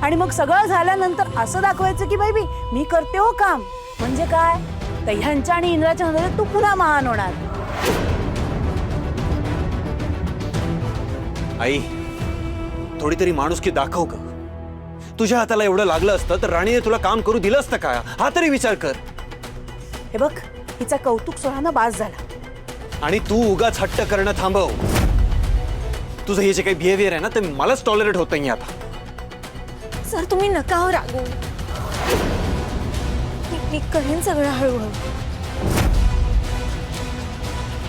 आणि मग सगळं झाल्यानंतर असं दाखवायचं की बाई मी करते हो काम. म्हणजे काय तर ह्यांच्या आणि इंद्राच्या नजरेत तू पुन्हा महान होणार. आई, थोडी तरी माणुसकी दाखव का. तुझ्या हाताला एवढं लागलं असतं तर राणीने तुला काम करू दिलं असतं का, हा तरी विचार कर. हे बघ, हिचा कौतुक सोहळा बास झाला. आणि तू उगाच हट्ट करणं थांबव. तुझं हे जे काही बिहेवियर आहे ना ते मलाच टॉलरेट होत नाही आता. सर तुम्ही नका हो रागू. मी करेन सगळं हळूहळू.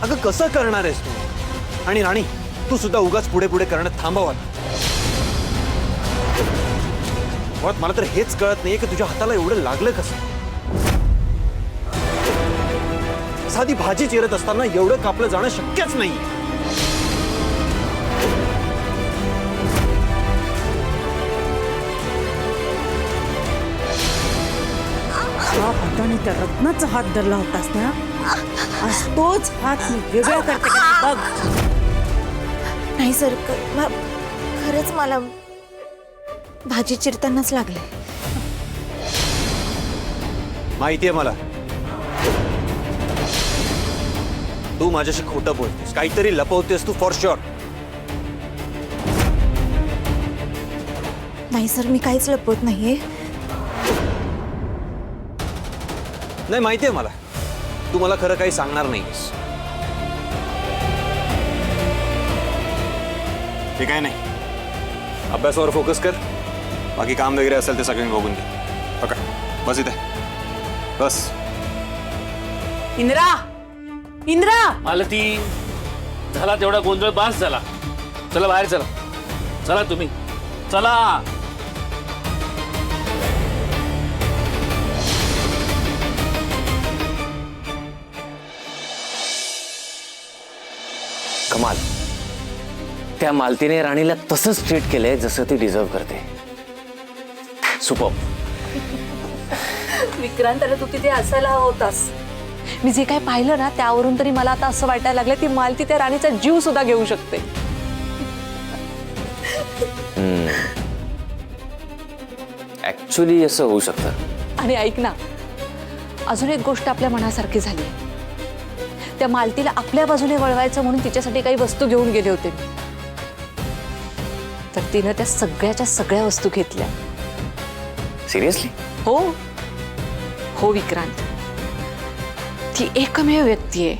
अगं कसं करणार आहेस तू. आणि राणी तू सुद्धा उगाच पुढे पुढे करणं थांबव आता. मला तर हेच कळत नाहीये की तुझ्या हाताला एवढं लागलं कसं. साधी भाजी चिरत असताना एवढं कापलं जाणं शक्यच नाही. हाताने त्या रत्नाचा हात धरला होतास ना, आज तोच हात मी वेगळा करते का बघ. नाही सर खरंच मला भाजी चिरतानाच लागले. माहितीये मला तू माझ्याशी खोटं बोलतेस, काहीतरी लपवतेस तू फॉर शुअर. नाही सर मी काहीच लपवत नाहीये. नाही माहितीये मला तू मला खरं काही सांगणार नाहीस. ते काय नाही, अभ्यासावर फोकस कर. बाकी काम वगैरे असेल ते सगळं मी बघून घे. पकड, बस इथे बस. इंद्रा, इंद्रा. मालती, झाला तेवढा गोंधळ बास झाला. चला बाहेर चला. चला तुम्ही चला. कमाल, त्या मालतीने राणीला तसंच ट्रीट केलंय जसं ती डिझर्व करते. सुपर. विक्रांत, तू तिथे असायला हवा होतास. मी जे काय पाहिलं ना त्यावरून तरी मला आता असं वाटायला लागलं की मालती त्या राणीचा जीव सुद्धा घेऊ शकते. ऍक्च्युली असं होऊ शकतं. आणि ऐक ना, अजून एक गोष्ट आपल्या मनासारखी झाली. त्या मालतीला आपल्या बाजूने वळवायचं म्हणून तिच्यासाठी काही वस्तू घेऊन गेले होते, तर तिनं त्या सगळ्याच्या सगळ्या वस्तू घेतल्या. सिरियसली? हो हो विक्रांत, ती एकमेव व्यक्ती आहे